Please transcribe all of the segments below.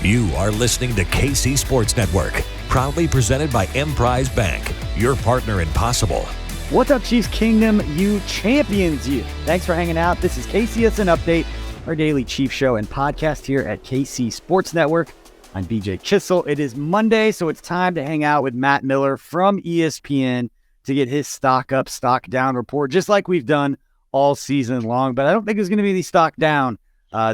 You are listening to KC Sports Network, proudly presented by Emprise Bank, your partner in possible. What's up, Chiefs Kingdom? You champions, you. Thanks for hanging out. This is KCSN Update, our daily Chief show and podcast here at KC Sports Network. I'm BJ Kissel. It is Monday, so it's time to hang out with Matt Miller from ESPN to get his stock up, stock down report, just like we've done all season long. But I don't think there's going to be any stock down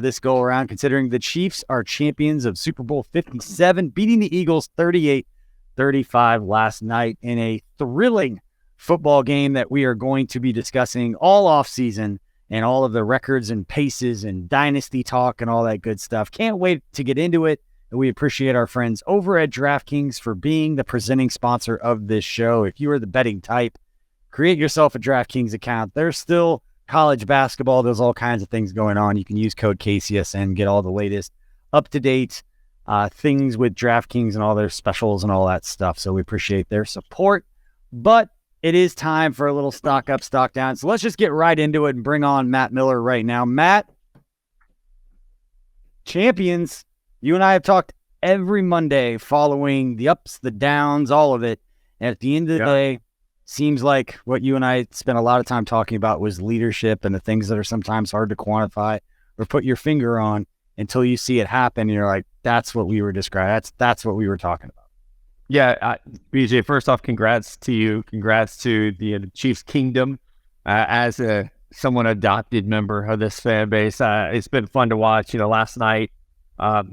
this go around, considering the Chiefs are champions of Super Bowl 57, beating the Eagles 38-35 last night in a thrilling football game that we are going to be discussing all offseason, and all of the records and paces and dynasty talk and all that good stuff. Can't wait to get into it. And we appreciate our friends over at DraftKings for being the presenting sponsor of this show. If you are the betting type, create yourself a DraftKings account. There's still college basketball. There's all kinds of things going on. You can use code KCSN, get all the latest up-to-date things with DraftKings and all their specials and all that stuff. So we appreciate their support. But it is time for a little stock up, stock down. So let's just get right into it and bring on Matt Miller right now. Matt, champions, you and I have talked every Monday following the ups, the downs, all of it. And at the end of the day, seems like what you and I spent a lot of time talking about was leadership and the things that are sometimes hard to quantify or put your finger on until you see it happen. And you're like, that's what we were describing. That's what we were talking about. Yeah, BJ, first off, congrats to you. Congrats to the Chiefs Kingdom as someone adopted member of this fan base. It's been fun to watch. Last night, I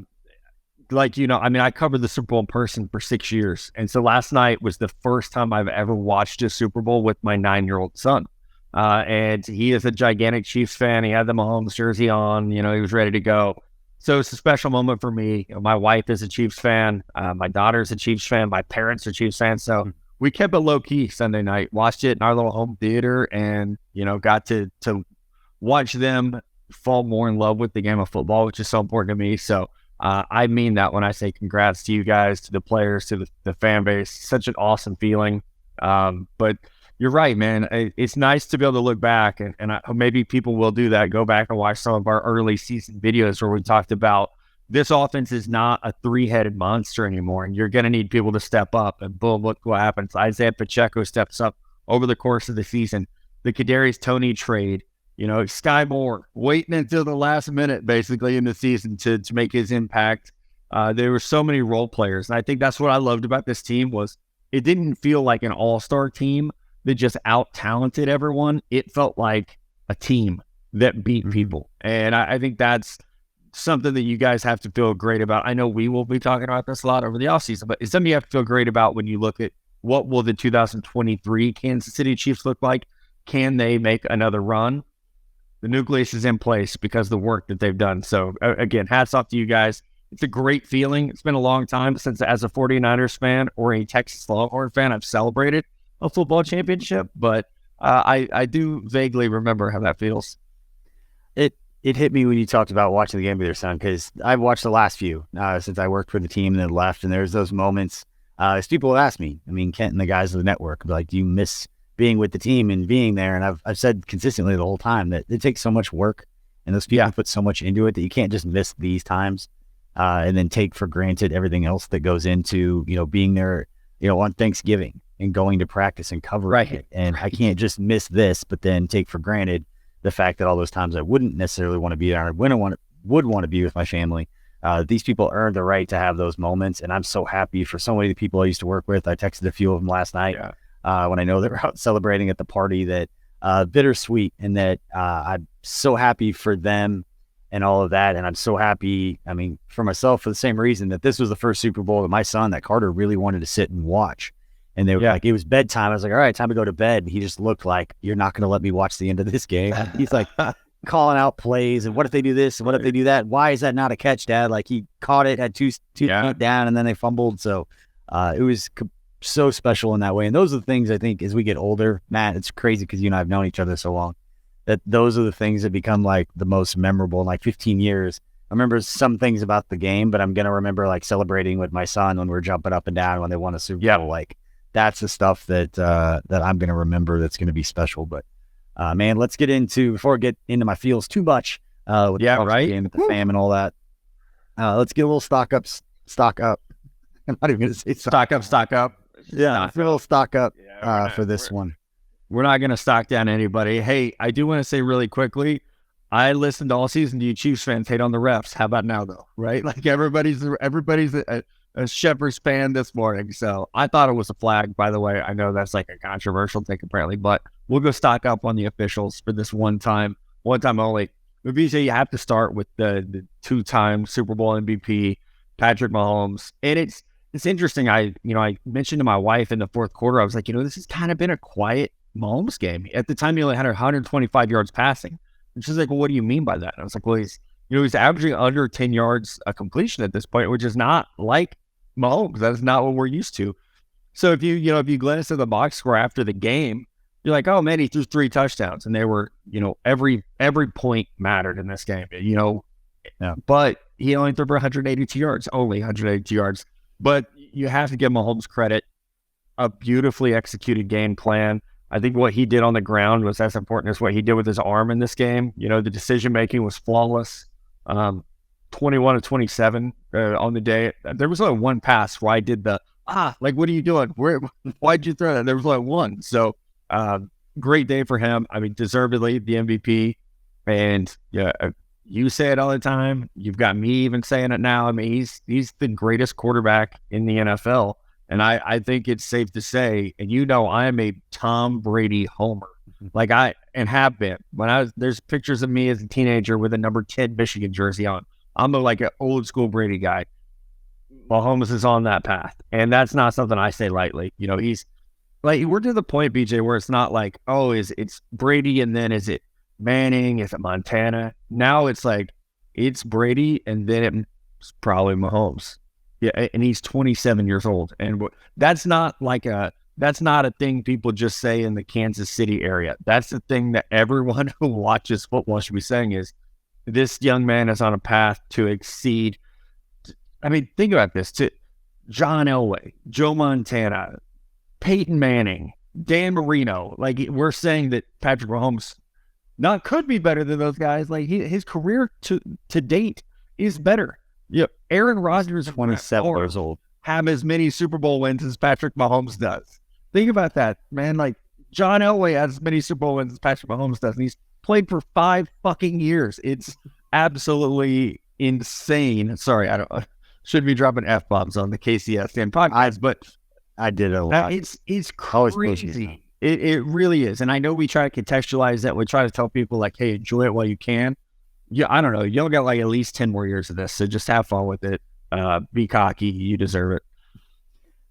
covered the Super Bowl in person for 6 years. And so last night was the first time I've ever watched a Super Bowl with my 9-year-old son. And he is a gigantic Chiefs fan. He had the Mahomes jersey on. He was ready to go. So it's a special moment for me. My wife is a Chiefs fan. My daughter's a Chiefs fan. My parents are Chiefs fans. So we kept it low key Sunday night, watched it in our little home theater, and, got to watch them fall more in love with the game of football, which is so important to me. So I mean that when I say congrats to you guys, to the players, to the fan base. Such an awesome feeling. But you're right, man. It's nice to be able to look back, and maybe people will do that. Go back and watch some of our early season videos where we talked about this offense is not a three-headed monster anymore, and you're going to need people to step up. And boom, look what happens. Isaiah Pacheco steps up over the course of the season. The Kadarius Toney trade, Sky Moore waiting until the last minute, basically, in the season to make his impact. There were so many role players, and I think that's what I loved about this team was it didn't feel like an all-star team that just out-talented everyone. It felt like a team that beat people. And I think that's something that you guys have to feel great about. I know we will be talking about this a lot over the offseason, but it's something you have to feel great about when you look at what will the 2023 Kansas City Chiefs look like. Can they make another run? The nucleus is in place because of the work that they've done. So, again, hats off to you guys. It's a great feeling. It's been a long time since, as a 49ers fan or a Texas Longhorn fan, I've celebrated a football championship, but I do vaguely remember how that feels. It hit me when you talked about watching the game with your son, because I've watched the last few since I worked for the team and then left, and there's those moments. As people have asked me, Kent and the guys of the network, like, do you miss being with the team and being there? And I've said consistently the whole time that it takes so much work, and those people put so much into it that you can't just miss these times and then take for granted everything else that goes into being there on Thanksgiving and going to practice and covering it. And I can't just miss this, but then take for granted the fact that all those times I wouldn't necessarily want to be there, I would want to be with my family. These people earned the right to have those moments, and I'm so happy for so many of the people I used to work with. I texted a few of them last night when I know they were out celebrating at the party, that bittersweet, and that I'm so happy for them and all of that. And I'm so happy, for myself, for the same reason that this was the first Super Bowl that my son, that Carter, really wanted to sit and watch. And they were like, it was bedtime. I was like, all right, time to go to bed. And he just looked like, you're not going to let me watch the end of this game. He's like calling out plays. And what if they do this? And what if they do that? Why is that not a catch, Dad? Like, he caught it, had two feet down, and then they fumbled. So it was so special in that way. And those are the things, I think, as we get older, Matt, it's crazy because you and I have known each other so long, that those are the things that become like the most memorable in like 15 years. I remember some things about the game, but I'm going to remember like celebrating with my son when we're jumping up and down when they won a Super Bowl. Like, that's the stuff that I'm going to remember that's going to be special. But man, let's get into, before I get into my feels too much with the game with the fam and all that. Let's get a little stock up. Stock up. I'm not even going to say stock up. Stock up. Yeah, let's get a little stock up for this one. We're not going to stock down anybody. Hey, I do want to say really quickly, I listened all season to you Chiefs fans hate on the refs. How about now, though? Right? Like everybody's a Shepherds fan this morning. So I thought it was a flag, by the way. I know that's like a controversial thing apparently, but we'll go stock up on the officials for this one time only. But BJ, you have to start with the two-time Super Bowl MVP, Patrick Mahomes. And it's interesting. I mentioned to my wife in the fourth quarter, I was like, this has kind of been a quiet Mahomes game. At the time, he only had 125 yards passing. And she's like, well, what do you mean by that? And I was like, well, he's averaging under 10 yards a completion at this point, which is not like Mahomes. That is not what we're used to. So if you glance at the box score after the game, you're like, oh man, he threw 3 touchdowns, and they were, every point mattered in this game, But he only threw for 182 yards, only 182 yards. But you have to give Mahomes credit, a beautifully executed game plan. I think what he did on the ground was as important as what he did with his arm in this game. The decision making was flawless. 21 of 27 on the day. There was only one pass where I did the what are you doing? Why'd you throw that? There was only one. So great day for him. I mean, deservedly the MVP. And you say it all the time. You've got me even saying it now. I mean, he's the greatest quarterback in the NFL. And I think it's safe to say, and I am a Tom Brady homer. Like have been. There's pictures of me as a teenager with a number 10 Michigan jersey on. I'm like an old school Brady guy. Mahomes is on that path. And that's not something I say lightly. He's like, we're to the point, BJ, where it's not like, oh, it's Brady and then is it Manning? Is it Montana? Now it's like, it's Brady and then it's probably Mahomes. Yeah, and he's 27 years old. And that's not a thing people just say in the Kansas City area. That's the thing that everyone who watches football should be saying is, this young man is on a path to exceed. I mean, think about this. To John Elway, Joe Montana, Peyton Manning, Dan Marino. Like, we're saying that Patrick Mahomes could be better than those guys. Like, his career to date is better. Yeah, Aaron Rodgers, 27 years old, have as many Super Bowl wins as Patrick Mahomes does. Think about that, man. Like, John Elway has as many Super Bowl wins as Patrick Mahomes does, and he's played for 5 fucking years. It's absolutely insane. Sorry, I shouldn't be dropping F-bombs on the KCSN podcast, but I did a lot. It's crazy. It really is. And I know we try to contextualize that. We try to tell people like, hey, enjoy it while you can. Yeah, I don't know. You only got like at least 10 more years of this, so just have fun with it. Be cocky. You deserve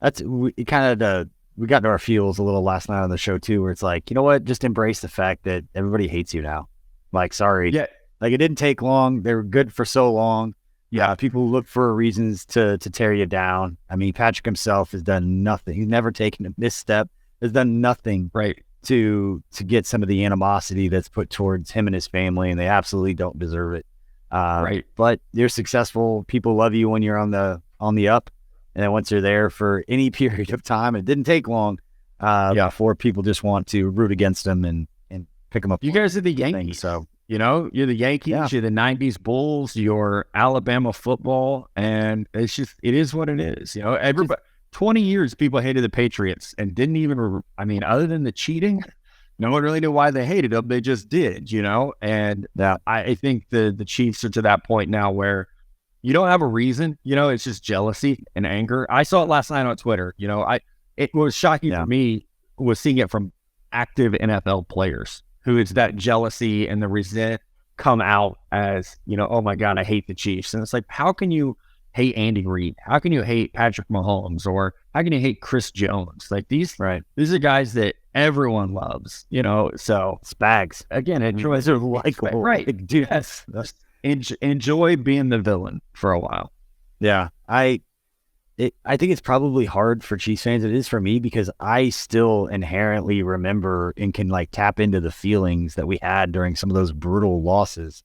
it. We got into our feels a little last night on the show too, where it's like, you know what? Just embrace the fact that everybody hates you now. Like, sorry. Yeah. Like, it didn't take long. They were good for so long. Yeah. People look for reasons to tear you down. I mean, Patrick himself has done nothing. He's never taken a misstep. Has done nothing. Right. To get some of the animosity that's put towards him and his family, and they absolutely don't deserve it. Right. But you're successful. People love you when you're on the up, and then once you're there for any period of time, it didn't take long before people just want to root against them and pick them up. You guys are the Yankees, so you're the Yankees. You're the '90s Bulls. You're Alabama football, and it is what it is. Everybody. 20 years people hated the Patriots and didn't even, other than the cheating, no one really knew why they hated them. They just did, and I think the Chiefs are to that point now where you don't have a reason, it's just jealousy and anger. I saw it last night on Twitter. It was shocking for me was seeing it from active NFL players who it's that jealousy and the resent come out as, oh my God, I hate the Chiefs. And it's like, how can you hate Andy Reid? How can you hate Patrick Mahomes? Or how can you hate Chris Jones? Like these are guys that everyone loves, so Spags. Again, enjoy they're likable. Right. Like, dude, yes. Enjoy being the villain for a while. Yeah. I think it's probably hard for Chiefs fans. It is for me because I still inherently remember and can like tap into the feelings that we had during some of those brutal losses.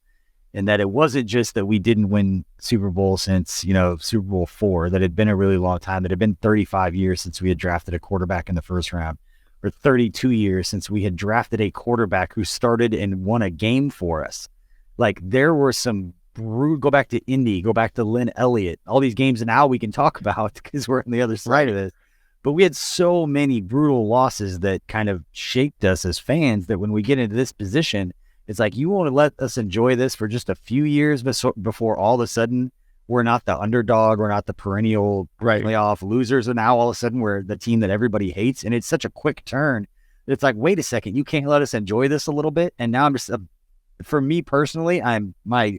And that it wasn't just that we didn't win Super Bowl since, Super Bowl 4, that had been a really long time, that had been 35 years since we had drafted a quarterback in the first round, or 32 years since we had drafted a quarterback who started and won a game for us. Like, there were some go back to Indy, go back to Lynn Elliott, all these games now we can talk about because we're on the other side of this. But we had so many brutal losses that kind of shaped us as fans that when we get into this position, it's like you want to let us enjoy this for just a few years before all of a sudden we're not the underdog, we're not the perennial playoff losers, and now all of a sudden we're the team that everybody hates. And it's such a quick turn. It's like, wait a second, you can't let us enjoy this a little bit. And now I'm just, for me personally, my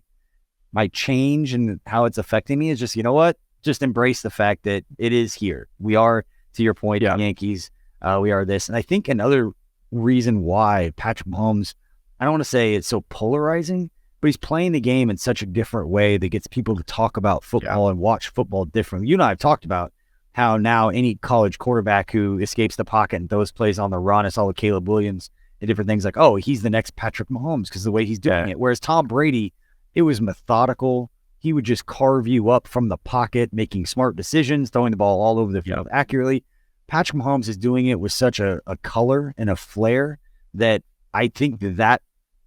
change and how it's affecting me is just, you know what? Just embrace the fact that it is here. We are, to your point, Yankees. We are this. And I think another reason why Patrick Mahomes, I don't want to say it's so polarizing, but he's playing the game in such a different way that gets people to talk about football and watch football differently. You and I have talked about how now any college quarterback who escapes the pocket and throws plays on the run, it's all with Caleb Williams and different things like, oh, he's the next Patrick Mahomes because the way he's doing it. Whereas Tom Brady, it was methodical. He would just carve you up from the pocket, making smart decisions, throwing the ball all over the field accurately. Patrick Mahomes is doing it with such a color and a flair that I think that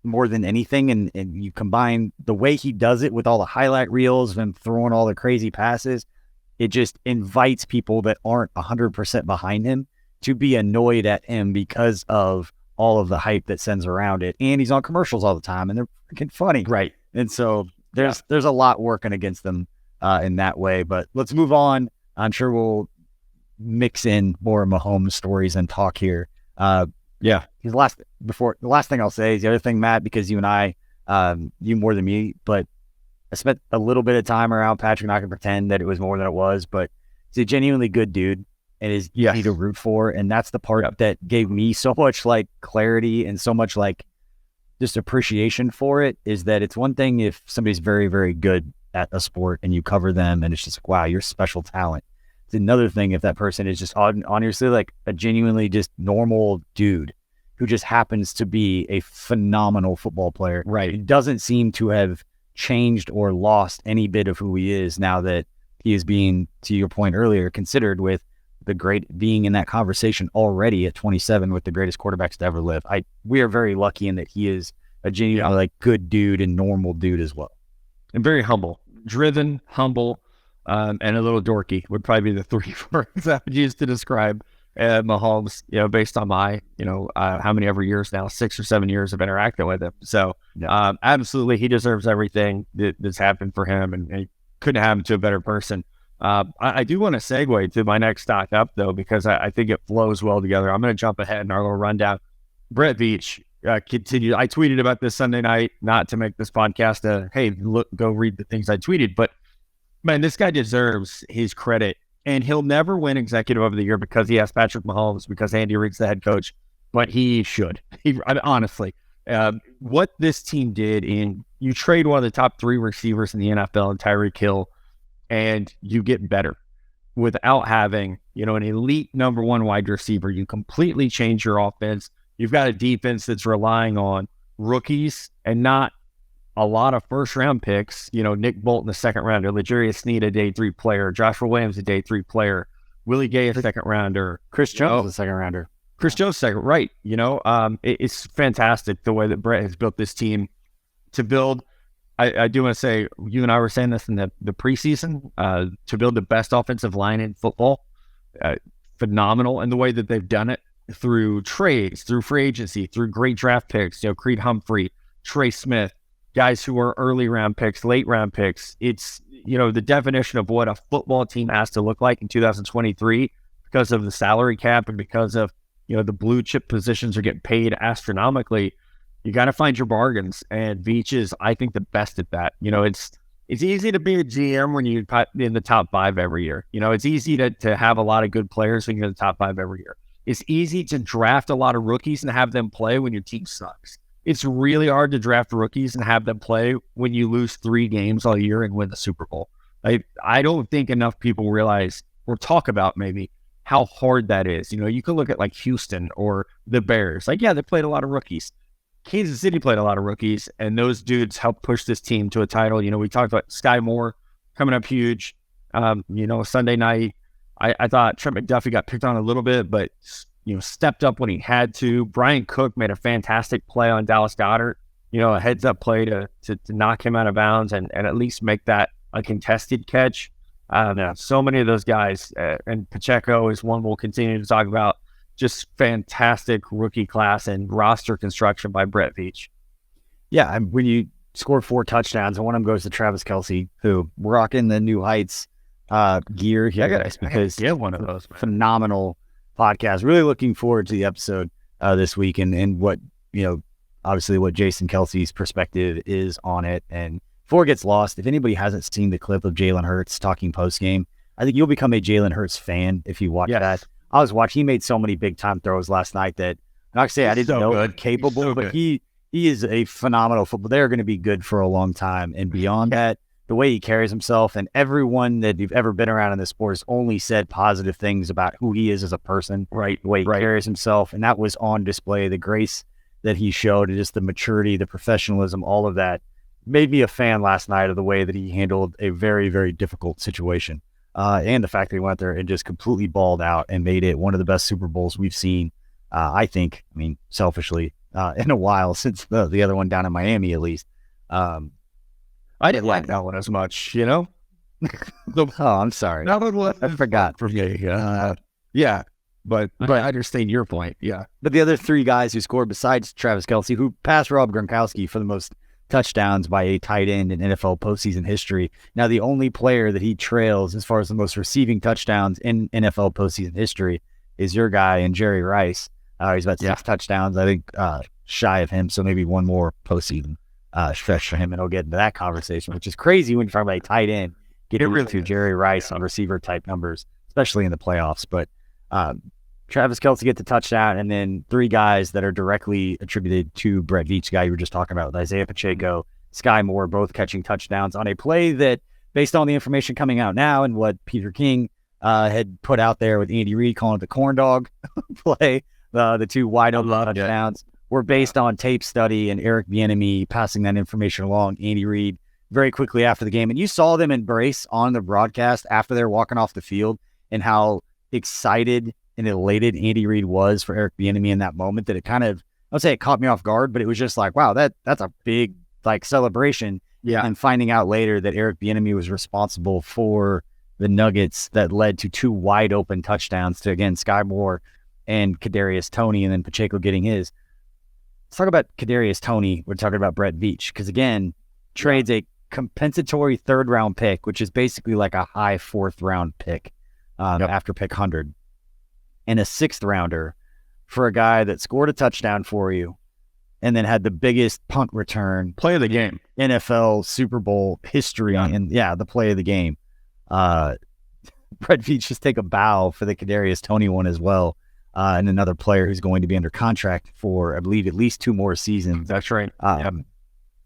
more than anything, and you combine the way he does it with all the highlight reels and throwing all the crazy passes, it just invites people that aren't 100% behind him to be annoyed at him because of all of the hype that sends around it. And he's on commercials all the time, and they're freaking funny. Right. And so there's a lot working against them in that way. But let's move on. I'm sure we'll mix in more Mahomes stories and talk here. The last thing I'll say is the other thing, Matt, because you and I, you more than me, but I spent a little bit of time around Patrick. I'm not going to pretend that it was more than it was, but he's a genuinely good dude and is easy to root for. And that's the part that gave me so much like clarity and so much like just appreciation for it, is that it's one thing if somebody's very, very good at a sport and you cover them and it's just like, wow, you're special talent. It's another thing if that person is just honestly like a genuinely just normal dude who just happens to be a phenomenal football player. Right. It doesn't seem to have changed or lost any bit of who he is now that he is being, to your point earlier, considered with the great, being in that conversation already at 27 with the greatest quarterbacks to ever live. We are very lucky in that he is a genuine, like good dude and normal dude as well. And very humble, driven, humble, and a little dorky would probably be the three words I would use to describe Mahomes, based on my, how many ever years now, 6 or 7 years of interacting with him. So absolutely, he deserves everything that's happened for him, and he couldn't have him to a better person. I do want to segue to my next stock up, though, because I think it flows well together. I'm going to jump ahead in our little rundown. Brett Veach continued. I tweeted about this Sunday night, not to make this podcast hey, look, go read the things I tweeted, but man, this guy deserves his credit. And he'll never win Executive of the Year because he has Patrick Mahomes, because Andy Reid's the head coach, but he should. Honestly, what this team did you trade one of the top 3 receivers in the NFL in Tyreek Hill, and you get better without having, an elite number 1 wide receiver. You completely change your offense. You've got a defense that's relying on rookies and not a lot of first-round picks. Nick Bolton, a second-rounder, L'Jarius Sneed, a day 3 player, Joshua Williams, a day 3 player, Willie Gay, a second-rounder, Chris Jones, a second-rounder. Chris Jones, second, right? It's fantastic the way that Brett has built this team to build. I do want to say, you and I were saying this in the preseason, to build the best offensive line in football, phenomenal in the way that they've done it through trades, through free agency, through great draft picks. Creed Humphrey, Trey Smith, guys who are early round picks, late round picks. It's, the definition of what a football team has to look like in 2023 because of the salary cap and because of, the blue chip positions are getting paid astronomically. You got to find your bargains. And Veach is, I think, the best at that. It's easy to be a GM when you're in the top 5 every year. It's easy to have a lot of good players when you're in the top 5 every year. It's easy to draft a lot of rookies and have them play when your team sucks. It's really hard to draft rookies and have them play when you lose 3 games all year and win the Super Bowl. I don't think enough people realize or talk about maybe how hard that is. You can look at like Houston or the Bears. They played a lot of rookies. Kansas City played a lot of rookies, and those dudes helped push this team to a title. We talked about Sky Moore coming up huge. Sunday night, I thought Trent McDuffie got picked on a little bit, but stepped up when he had to. Brian Cook made a fantastic play on Dallas Goedert. a heads up play to knock him out of bounds and at least make that a contested catch. So many of those guys, and Pacheco is one we'll continue to talk about. Just fantastic rookie class and roster construction by Brett Veach. Yeah, when you score 4 touchdowns, and one of them goes to Travis Kelce, who rocking the New Heights gear here, because get one of those, man. Phenomenal podcast. Really looking forward to the episode this week and what, obviously what Jason Kelce's perspective is on it. And before it gets lost, if anybody hasn't seen the clip of Jalen Hurts talking post-game, I think you'll become a Jalen Hurts fan if you watch that. I was watching, he made so many big-time throws last night that, I'm not going to say I didn't know he was capable, but he is a phenomenal football. They're going to be good for a long time. And beyond that, the way he carries himself, and everyone that you've ever been around in this sport has only said positive things about who he is as a person, the way he carries himself. And that was on display. The grace that he showed, and just the maturity, the professionalism, all of that made me a fan last night of the way that he handled a very, very difficult situation. And the fact that he went there and just completely balled out and made it one of the best Super Bowls we've seen, I mean, selfishly, in a while, since the other one down in Miami, at least. I didn't like that one as much, Oh, I'm sorry. I forgot. Yeah, but I understand your point. Yeah. But the other 3 guys who scored besides Travis Kelce, who passed Rob Gronkowski for the most touchdowns by a tight end in NFL postseason history. Now, the only player that he trails as far as the most receiving touchdowns in NFL postseason history is your guy and Jerry Rice. He's about 6 touchdowns, I think, shy of him. So maybe one more postseason stretch for him, and he'll get into that conversation, which is crazy when you're talking about a tight end. Getting to Jerry Rice and receiver type numbers, especially in the playoffs. But Travis Kelce gets the touchdown, and then 3 guys that are directly attributed to Brett Veach, guy you were just talking about, with Isaiah Pacheco, Sky Moore, both catching touchdowns on a play that, based on the information coming out now and what Peter King had put out there with Andy Reid calling it the corn dog play, the 2 wide open touchdowns were based on tape study and Eric Bieniemy passing that information along. Andy Reid very quickly after the game, and you saw them embrace on the broadcast after they're walking off the field, and how excited and elated Andy Reid was for Eric Bieniemy in that moment, that it kind of, I would say it caught me off guard, but it was just like, wow, that's a big celebration. Yeah. And finding out later that Eric Bieniemy was responsible for the Nuggets that led to 2 wide open touchdowns to, again, Sky Moore and Kadarius Toney, and then Pacheco getting his. Let's talk about Kadarius Toney. We're talking about Brett Veach, because again, trades a compensatory 3rd round pick, which is basically like a high 4th round pick after pick 100, and a 6th rounder for a guy that scored a touchdown for you and then had the biggest punt return play of the game, NFL Super Bowl history, and the play of the game. Brett Veach just take a bow for the Kadarius Toney one as well. And another player who's going to be under contract for, I believe, at least 2 more seasons. That's right. And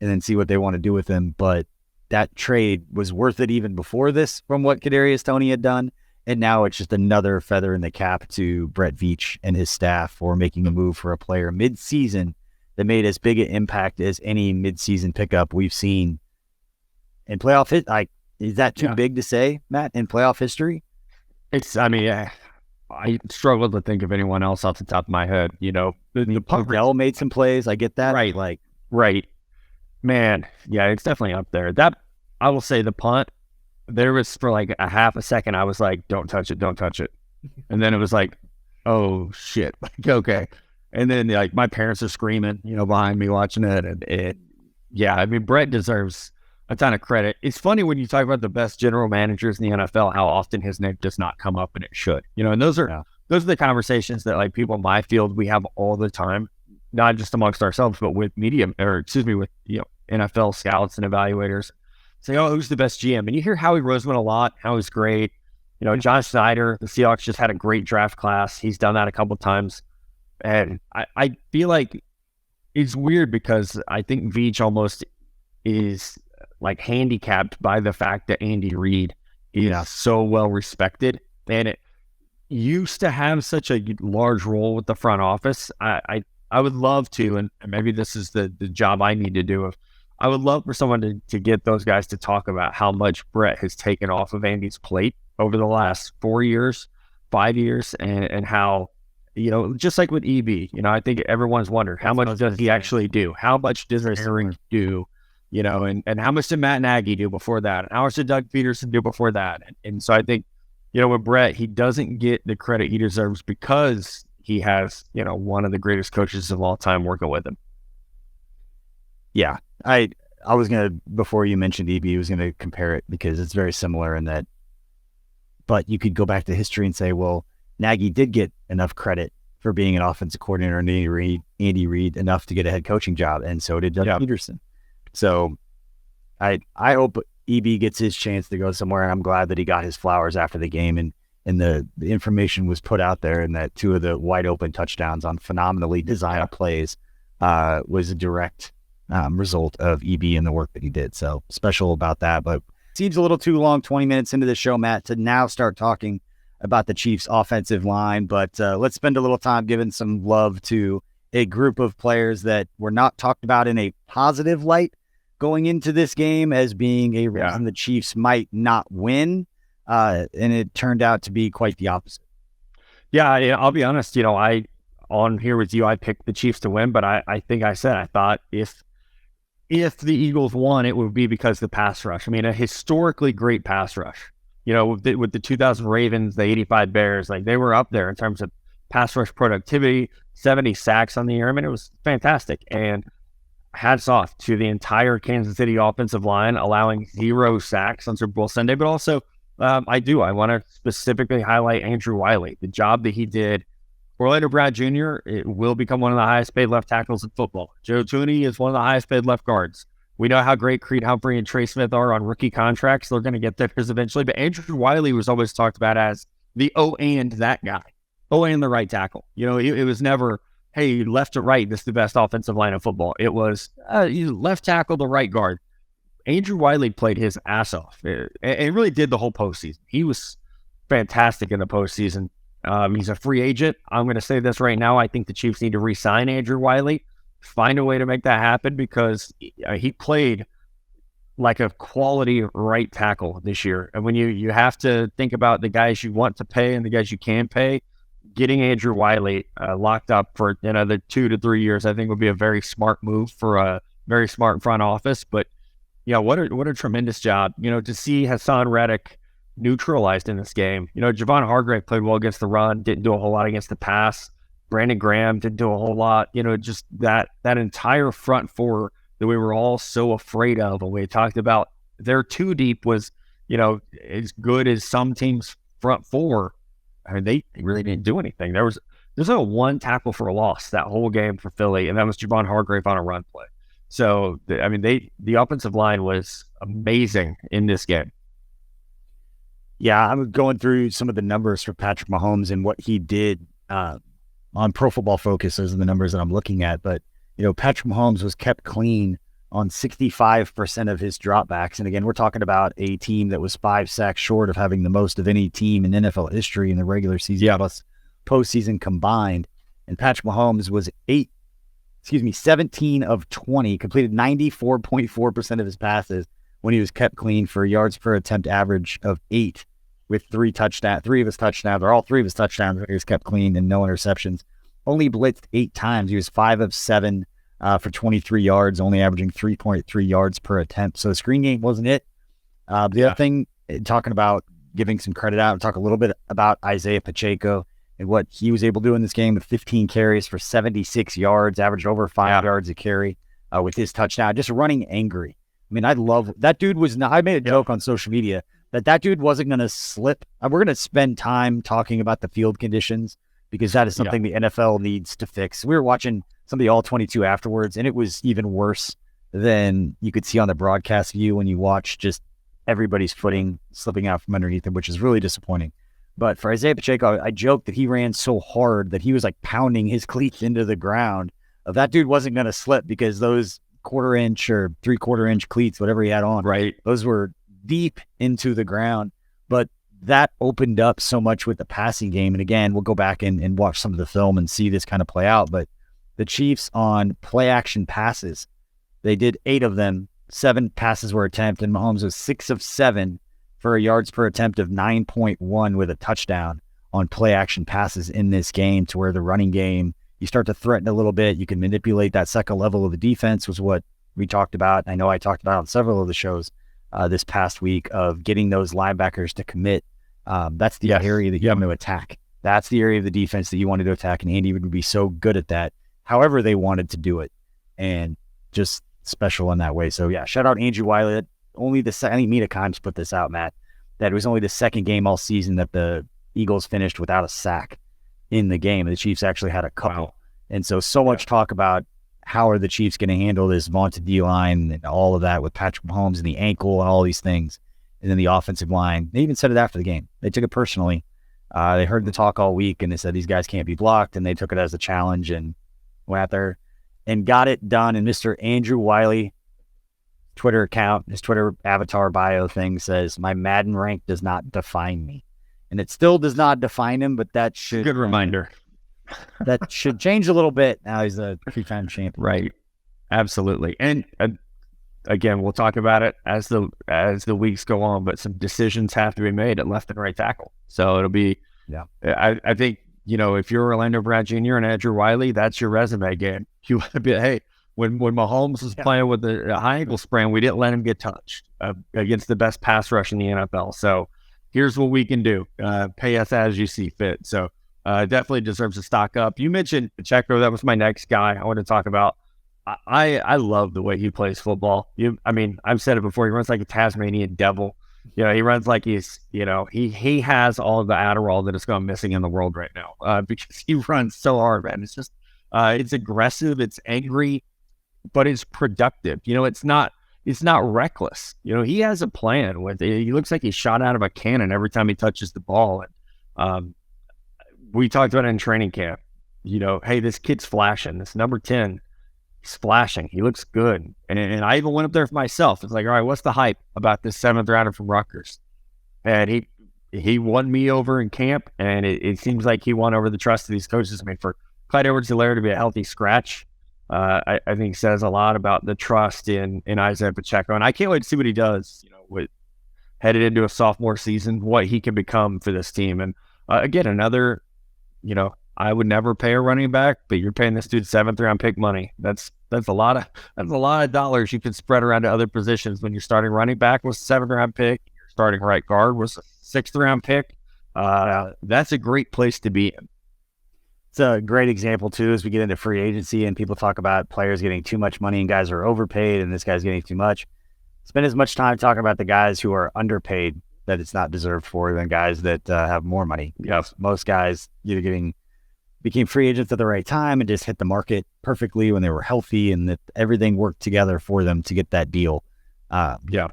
then see what they want to do with him. But that trade was worth it even before this, from what Kadarius Toney had done. And now it's just another feather in the cap to Brett Veach and his staff for making a move for a player mid-season that made as big an impact as any mid-season pickup we've seen in playoff. Is that too big to say, Matt, in playoff history? I struggle to think of anyone else off the top of my head. The Purcell made some plays. I get that. Right. Right. Man, yeah, it's definitely up there. That, I will say, the punt, there was for like a half a second, I was like, don't touch it. And then it was like, oh shit. Okay. And then my parents are screaming, behind me watching it. And Brett deserves a ton of credit. It's funny when you talk about the best general managers in the NFL, how often his name does not come up, and it should. And those are the conversations that people in my field, we have all the time, not just amongst ourselves, but with with NFL scouts and evaluators. Say, oh, who's the best GM? And you hear Howie Roseman a lot, how he's great. John Snyder, the Seahawks just had a great draft class. He's done that a couple of times. And I feel like it's weird, because I think Veach almost is handicapped by the fact that Andy Reid is so well respected, and it used to have such a large role with the front office. I would love to, and maybe this is the job I need to do. I would love for someone to get those guys to talk about how much Brett has taken off of Andy's plate over the last 4 years, 5 years, and how just like with EB, I think everyone's wondering how much does he actually do? How much does SOARING do? And how much did Matt Nagy do before that? And how much did Doug Peterson do before that? And so I think, with Brett, he doesn't get the credit he deserves because he has, one of the greatest coaches of all time working with him. Yeah. I was going to, before you mentioned EB, I was going to compare it because it's very similar in that, but you could go back to history and say, well, Nagy did get enough credit for being an offensive coordinator and Andy Reid enough to get a head coaching job. And so did Doug Peterson. So I hope EB gets his chance to go somewhere. And I'm glad that he got his flowers after the game. And the information was put out there, and that 2 of the wide open touchdowns on phenomenally designed plays was a direct result of EB and the work that he did. So special about that. But it seems a little too long, 20 minutes into the show, Matt, to now start talking about the Chiefs offensive line. But let's spend a little time giving some love to a group of players that were not talked about in a positive light going into this game as being a reason the Chiefs might not win. And it turned out to be quite the opposite. Yeah, I'll be honest. On here with you, I picked the Chiefs to win, but I think I thought if the Eagles won, it would be because the pass rush. I mean, a historically great pass rush. With the 2000 Ravens, the 85 Bears, like they were up there in terms of pass rush productivity, 70 sacks on the year. I mean, it was fantastic. And hats off to the entire Kansas City offensive line, allowing 0 sacks on Super Bowl Sunday. But also, I want to specifically highlight Andrew Wiley, the job that he did. Orlando Brown Jr. It will become one of the highest paid left tackles in football. Joe Thuney is one of the highest paid left guards. We know how great Creed Humphrey and Trey Smith are on rookie contracts. They're going to get theirs eventually. But Andrew Wiley was always talked about as the and that guy. And the right tackle. It was never, hey, left to right, this is the best offensive line in football. It was left tackle, the right guard. Andrew Wiley played his ass off. It really did the whole postseason. He was fantastic in the postseason. He's a free agent. I'm going to say this right now. I think the Chiefs need to re-sign Andrew Wiley. Find a way to make that happen because he played like a quality right tackle this year. And when you have to think about the guys you want to pay and the guys you can pay, getting Andrew Wiley locked up for another 2 to 3 years, I think would be a very smart move for a very smart front office. But what a tremendous job, to see Hassan Reddick neutralized in this game. Javon Hargrave played well against the run, didn't do a whole lot against the pass. Brandon Graham didn't do a whole lot. Just that entire front four that we were all so afraid of when we talked about their 2 deep was, as good as some teams' front four. I mean, they really didn't do anything. There's a 1 tackle for a loss that whole game for Philly, and that was Javon Hargrave on a run play. So, the offensive line was amazing in this game. Yeah, I'm going through some of the numbers for Patrick Mahomes and what he did on Pro Football Focus. Those are the numbers that I'm looking at. But, Patrick Mahomes was kept clean on 65% of his dropbacks. And again, we're talking about a team that was 5 sacks short of having the most of any team in NFL history in the regular season plus postseason combined. And Patrick Mahomes was 17 of 20, completed 94.4% of his passes when he was kept clean for a yards per attempt average of 8 with 3 of his touchdowns, or all 3 of his touchdowns, he was kept clean and no interceptions. Only blitzed 8 times. He was 5 of 7 for 23 yards, only averaging 3.3 yards per attempt. So the screen game wasn't it. The other thing, talking about giving some credit out, talk a little bit about Isaiah Pacheco and what he was able to do in this game with 15 carries for 76 yards, averaged over 5 yards a carry with his touchdown, just running angry. I mean, I love that dude. I made a joke on social media that dude wasn't going to slip. We're going to spend time talking about the field conditions because that is something the NFL needs to fix. We were watching some of the All-22 afterwards, and it was even worse than you could see on the broadcast view when you watch just everybody's footing slipping out from underneath him, which is really disappointing. But for Isaiah Pacheco, I joked that he ran so hard that he was like pounding his cleats into the ground. That dude wasn't going to slip because those 1/4 inch or 3/4 inch cleats, whatever he had on, those were deep into the ground. But that opened up so much with the passing game. And again, we'll go back and watch some of the film and see this kind of play out. But the Chiefs on play action passes, they did 8 of them. 7 passes were attempted, and Mahomes was 6 of 7 for a yards per attempt of 9.1 with a touchdown on play action passes in this game, to where the running game, you start to threaten a little bit. You can manipulate that second level of the defense, was what we talked about. I know I talked about on several of the shows this past week, of getting those linebackers to commit. That's the area that you want to attack. That's the area of the defense that you wanted to attack, and Andy would be so good at that, however they wanted to do it, and just special in that way. So yeah, shout out Andrew Wiley. Only I think Mina Kimes put this out, Matt, that it was only the second game all season that the Eagles finished without a sack in the game. The Chiefs actually had a couple. Wow. And so much talk about how are the Chiefs going to handle this vaunted D-line and all of that with Patrick Mahomes and the ankle and all these things. And then the offensive line, they even said it after the game. They took it personally. They heard the talk all week, and they said these guys can't be blocked, and they took it as a challenge and went out there and got it done. And Mr. Andrew Wiley, Twitter account, his Twitter avatar bio thing says, "My Madden rank does not define me." And it still does not define him, but that should... Good reminder. That should change a little bit. Now he's a three-time champion. Right. Absolutely. And again, we'll talk about it as the weeks go on, but some decisions have to be made at left and right tackle. So it'll be, I think, if you're Orlando Brown Jr. and Andrew Wiley, that's your resume game. You want to be, hey, when Mahomes was playing with a high ankle sprain, we didn't let him get touched against the best pass rush in the NFL. So here's what we can do. Pay us as you see fit. So definitely deserves to stock up. You mentioned Pacheco. That was my next guy I want to talk about. I love the way he plays football. I've said it before. He runs like a Tasmanian devil. He runs like he's, he has all of the Adderall that has gone missing in the world right now because he runs so hard, man. It's just, it's aggressive, it's angry, but it's productive. It's not reckless. He has a plan with it. He looks like he's shot out of a cannon every time he touches the ball. And we talked about it in training camp. Hey, this kid's flashing. This number 10, he's flashing. He looks good. And I even went up there for myself. It's like, all right, what's the hype about this 7th rounder from Rutgers? And he won me over in camp, and it seems like he won over the trust of these coaches. For Clyde Edwards-Helaire to be a healthy scratch, I think says a lot about the trust in Isaiah Pacheco. And I can't wait to see what he does, with headed into a sophomore season, what he can become for this team. And again, another, I would never pay a running back, but you're paying this dude 7th round pick money. That's a lot of dollars you can spread around to other positions. When you're starting running back was a 7th round pick, your starting right guard was a 6th round pick. That's a great place to be in. It's a great example too, as we get into free agency and people talk about players getting too much money and guys are overpaid and this guy's getting too much. Spend as much time talking about the guys who are underpaid that it's not deserved for than guys that have more money. Yes. Most guys either became free agents at the right time and just hit the market perfectly when they were healthy and that everything worked together for them to get that deal. Spend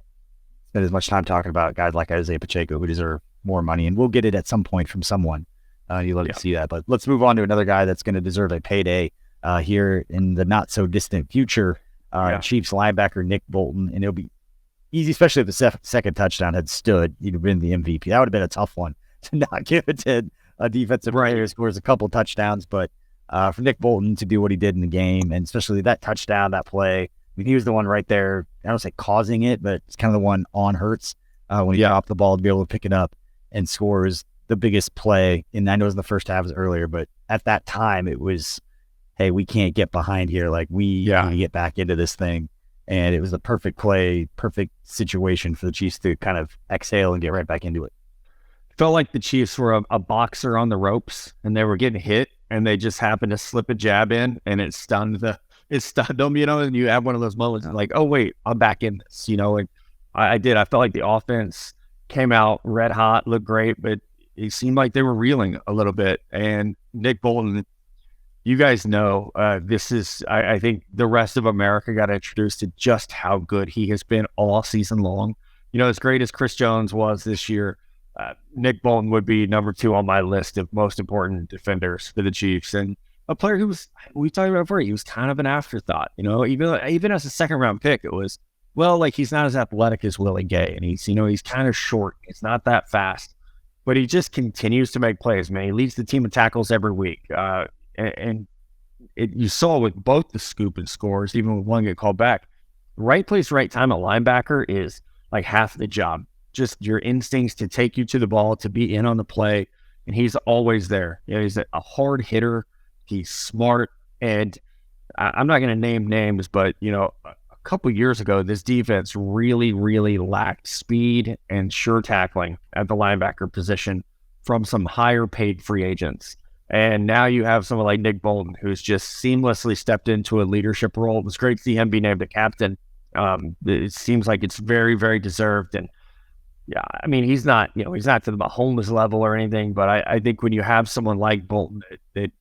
as much time talking about guys like Isaiah Pacheco who deserve more money, and we'll get it at some point from someone. You let us see that. But let's move on to another guy that's going to deserve a payday here in the not so distant future. Chiefs linebacker Nick Bolton, and it'll be easy, especially if the second touchdown had stood. He'd have been the MVP. That would have been a tough one to not give it to a defensive player who scores a couple touchdowns. But for Nick Bolton to do what he did in the game, and especially that touchdown, that play, he was the one right there. I don't say causing it, but it's kind of the one on Hurts when he dropped the ball to be able to pick it up and scores the biggest play. And I know it was in the first half, it was earlier, but at that time it was, hey, we can't get behind here. Like we need to get back into this thing. And it was the perfect play, perfect situation for the Chiefs to kind of exhale and get right back into it. Felt like the Chiefs were a boxer on the ropes and they were getting hit and they just happened to slip a jab in and it stunned them, and you have one of those moments like, oh wait, I'm back in this, and I felt like the offense came out red hot, looked great, but it seemed like they were reeling a little bit. And Nick Bolton, you guys know, this is, I think the rest of America got introduced to just how good he has been all season long. As great as Chris Jones was this year, Nick Bolton would be number 2 on my list of most important defenders for the Chiefs. And a player who was, we talked about before, he was kind of an afterthought, even as a 2nd round pick, it was, well, like he's not as athletic as Willie Gay. And he's kind of short. It's not that fast. But he just continues to make plays, man. He leads the team in tackles every week. You saw with both the scoop and scores, even with one get called back, right place, right time at linebacker is like half the job. Just your instincts to take you to the ball, to be in on the play. and he's always there. He's a hard hitter. He's smart, and I'm not going to name names, but a couple years ago, this defense really, really lacked speed and sure tackling at the linebacker position from some higher paid free agents. And now you have someone like Nick Bolton, who's just seamlessly stepped into a leadership role. It was great to see him be named the captain. It seems like it's very, very deserved. And yeah, I mean, he's not to the Mahomes level or anything, but I think when you have someone like Bolton that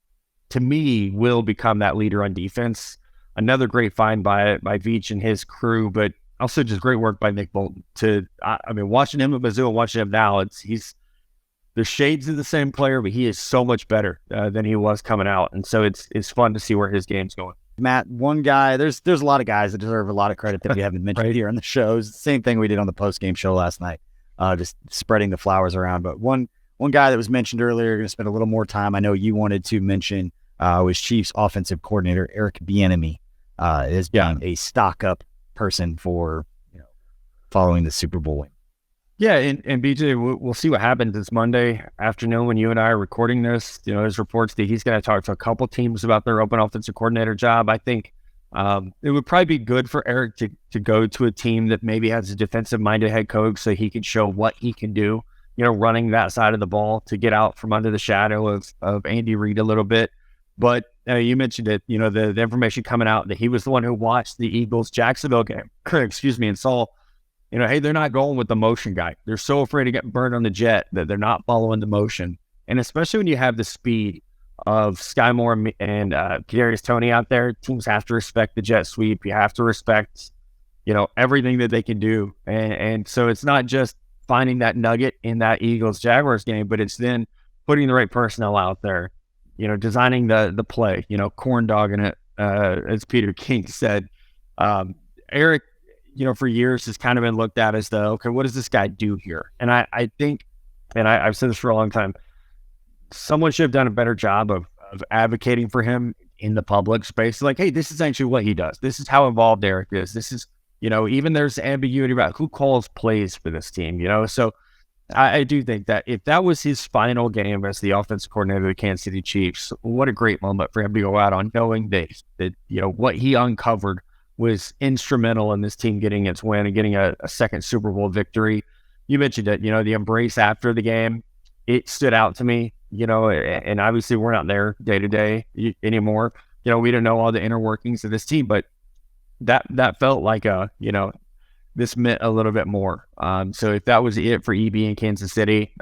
to me will become that leader on defense, another great find by Veach and his crew, but also just great work by Nick Bolton. Watching him at Mizzou and watching him now, the shades of the same player, but he is so much better than he was coming out. And so it's fun to see where his game's going. Matt, one guy, there's a lot of guys that deserve a lot of credit that we haven't mentioned here on the shows. Same thing we did on the post-game show last night, just spreading the flowers around. But one guy that was mentioned earlier, going to spend a little more time, I know you wanted to mention, was Chiefs offensive coordinator Eric Bieniemy, as being a stock-up person for following the Super Bowl win. Yeah, and BJ, we'll see what happens this Monday afternoon when you and I are recording this. There's reports that he's going to talk to a couple teams about their open offensive coordinator job. I think it would probably be good for Eric to go to a team that maybe has a defensive-minded head coach so he can show what he can do, running that side of the ball, to get out from under the shadow of Andy Reid a little bit. But you mentioned it, the information coming out that he was the one who watched the Eagles-Jacksonville game, and saw, hey, they're not going with the motion guy. They're so afraid of getting burned on the jet that they're not following the motion. And especially when you have the speed of Sky Moore and Kadarius Toney out there, teams have to respect the jet sweep. You have to respect, everything that they can do. And so it's not just finding that nugget in that Eagles-Jaguars game, but it's then putting the right personnel out there, designing the play, corn dogging it, as Peter King said. Eric, for years has kind of been looked at as okay, what does this guy do here? And I think, and I've said this for a long time, someone should have done a better job of advocating for him in the public space. Like, hey, this is actually what he does. This is how involved Eric is. This is, even there's ambiguity about who calls plays for this team, So I do think that if that was his final game as the offensive coordinator of the Kansas City Chiefs, what a great moment for him to go out on, knowing that what he uncovered was instrumental in this team getting its win and getting a second Super Bowl victory. You mentioned it, the embrace after the game, it stood out to me, and obviously we're not there day to day anymore. We don't know all the inner workings of this team, but that felt like this meant a little bit more. So if that was it for EB in Kansas City,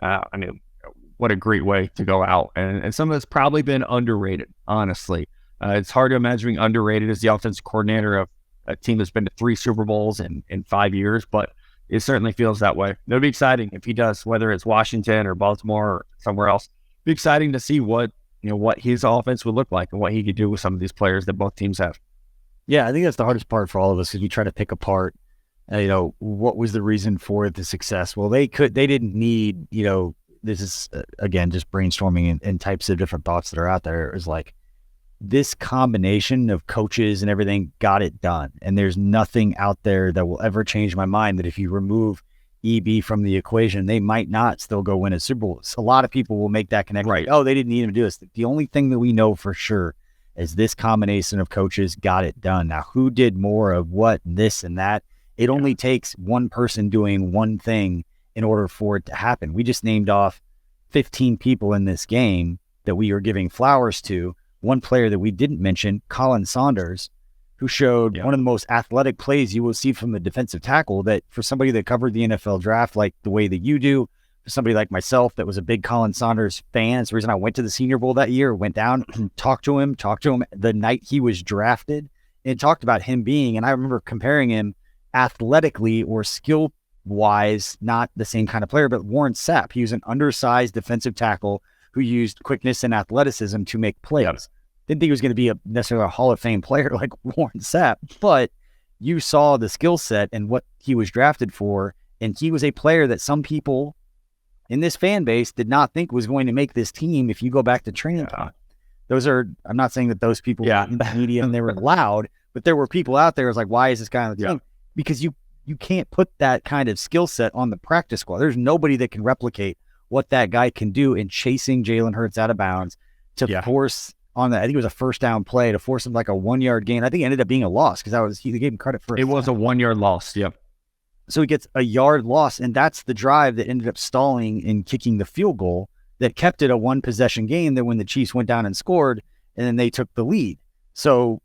what a great way to go out. And some of it's probably been underrated, honestly. It's hard to imagine being underrated as the offensive coordinator of a team that's been to 3 Super Bowls in 5 years, but it certainly feels that way. It'll be exciting if he does, whether it's Washington or Baltimore or somewhere else. It'll be exciting to see what his offense would look like and what he could do with some of these players that both teams have. Yeah, I think that's the hardest part for all of us, because we try to pick apart, what was the reason for the success? Well, they didn't need, this is, again, just brainstorming and types of different thoughts that are out there. It was like, this combination of coaches and everything got it done. And there's nothing out there that will ever change my mind that if you remove EB from the equation, they might not still go win a Super Bowl. So a lot of people will make that connection. Right. Oh, they didn't need him to do this. The only thing that we know for sure is this combination of coaches got it done. Now, who did more of what, this and that? It only takes one person doing one thing in order for it to happen. We just named off 15 people in this game that we are giving flowers to. One player that we didn't mention, Colin Saunders, who showed one of the most athletic plays you will see from the defensive tackle, that for somebody that covered the NFL draft like the way that you do, for somebody like myself that was a big Colin Saunders fan. It's the reason I went to the Senior Bowl that year, went down, talked to him the night he was drafted, and talked about him being, and I remember comparing him athletically or skill-wise, not the same kind of player, but Warren Sapp. He was an undersized defensive tackle who used quickness and athleticism to make plays. Didn't think he was going to be necessarily a Hall of Fame player like Warren Sapp, but you saw the skill set and what he was drafted for, and he was a player that some people in this fan base did not think was going to make this team if you go back to training time. I'm not saying that those people were in the media and they were loud, but there were people out there who was like, why is this guy on the team? Because you can't put that kind of skill set on the practice squad. There's nobody that can replicate what that guy can do in chasing Jalen Hurts out of bounds to force on that. I think it was a first down play to force him like a 1 yard gain. I think it ended up being a loss because he gave him credit for it. It was a 1 yard loss. Yep. So he gets a yard loss, and that's the drive that ended up stalling and kicking the field goal that kept it a one possession game. That when the Chiefs went down and scored, and then they took the lead. So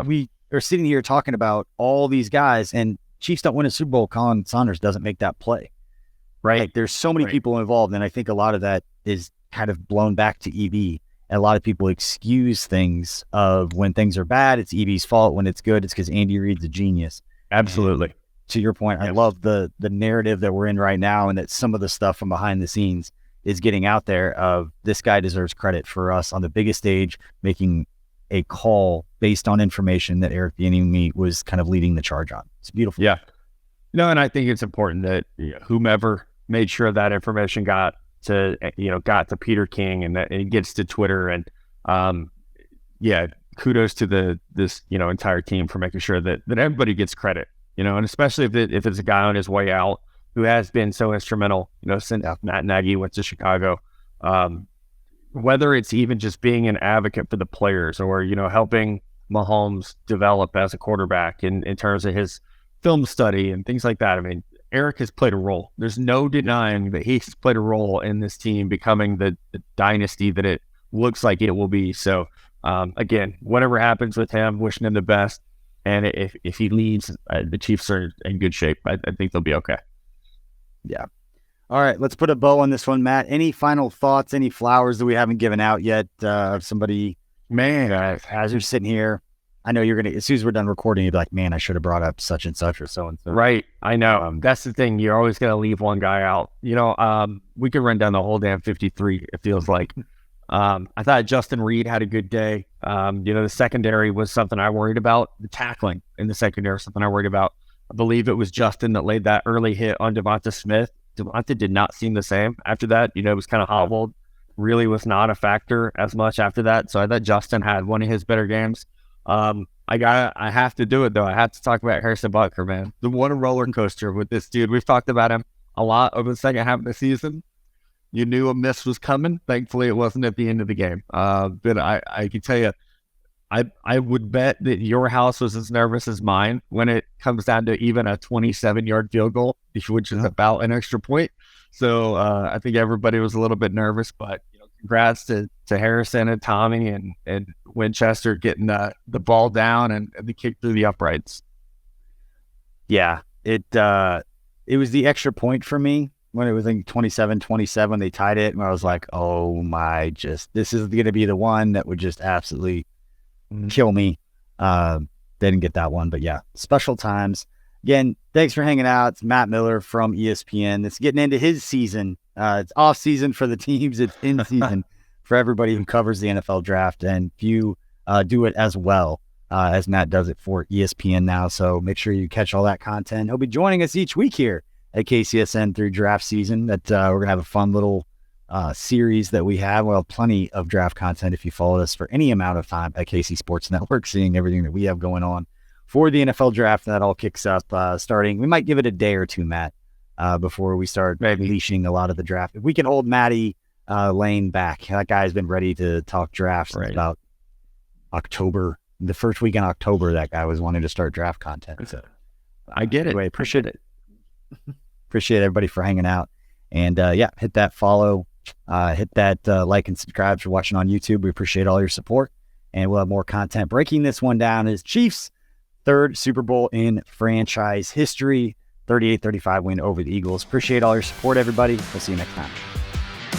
we are sitting here talking about all these guys, and Chiefs don't win a Super Bowl. Colin Saunders doesn't make that play. Right. Like, there's so many people involved, and I think a lot of that is kind of blown back to EB. And a lot of people excuse things of when things are bad, it's EB's fault. When it's good, it's because Andy Reid's a genius. Absolutely. And to your point, I love the narrative that we're in right now, and that some of the stuff from behind the scenes is getting out there of this guy deserves credit for us on the biggest stage, making a call based on information that Eric Bieniemy was kind of leading the charge on. It's beautiful. Yeah. No, and I think it's important that whomever made sure that information got to Peter King and that it gets to Twitter, and kudos to this entire team for making sure that everybody gets credit, and especially if it's a guy on his way out who has been so instrumental, since Matt Nagy went to Chicago, whether it's even just being an advocate for the players or, helping Mahomes develop as a quarterback in terms of his film study and things like that. I mean, Eric has played a role. There's no denying that he's played a role in this team becoming the dynasty that it looks like it will be. So, again, whatever happens with him, wishing him the best. And if he leaves, the Chiefs are in good shape. I think they'll be okay. Yeah. All right, let's put a bow on this one, Matt. Any final thoughts, any flowers that we haven't given out yet? Somebody, as you're sitting here, I know you're going to, as soon as we're done recording, you'll be like, man, I should have brought up such and such or so-and-so. Right, I know. That's the thing. You're always going to leave one guy out. We could run down the whole damn 53, it feels like. I thought Justin Reed had a good day. The secondary was something I worried about. The tackling in the secondary was something I worried about. I believe it was Justin that laid that early hit on Devonta Smith. Devonta did not seem the same after that. It was kind of hobbled. Really was not a factor as much after that. So I thought Justin had one of his better games. I have to do it though. I have to talk about Harrison Butker, man. What a roller coaster with this dude. We've talked about him a lot over the second half of the season. You knew a miss was coming. Thankfully, it wasn't at the end of the game. But I can tell you, I would bet that your house was as nervous as mine when it comes down to even a 27-yard field goal, which is about an extra point. So I think everybody was a little bit nervous, but congrats to Harrison and Tommy and Winchester getting the ball down and the kick through the uprights. Yeah, it was the extra point for me when it was like 27-27. They tied it, and I was like, oh my, this is going to be the one that would just absolutely kill me. They didn't get that one, but yeah, special times. Again, thanks for hanging out. It's Matt Miller from ESPN. It's getting into his season. It's off season for the teams. It's in season for everybody who covers the NFL draft. And you do it as well as Matt does it for ESPN now. So make sure you catch all that content. He'll be joining us each week here at KCSN through draft season. That we're going to have a fun little series that we have. Well, plenty of draft content if you followed us for any amount of time at KC Sports Network, seeing everything that we have going on for the NFL draft. That all kicks up starting. We might give it a day or two, Matt, before we start unleashing a lot of the draft. If we can hold Matty Lane back, that guy's been ready to talk drafts since about October. The first week in October, that guy was wanting to start draft content. So I get it. Anyway, appreciate it. Appreciate everybody for hanging out. And hit that follow, hit that like and subscribe if you're watching on YouTube. We appreciate all your support, and we'll have more content. Breaking this one down is Chiefs' third Super Bowl in franchise history, 38-35 win over the Eagles. Appreciate all your support, everybody. We'll see you next time.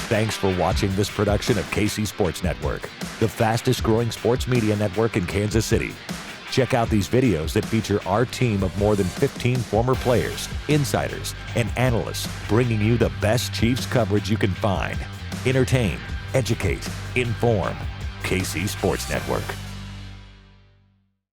Thanks for watching this production of KC Sports Network, the fastest growing sports media network in Kansas City. Check out these videos that feature our team of more than 15 former players, insiders, and analysts, bringing you the best Chiefs coverage you can find. Entertain, educate, inform. KC Sports Network.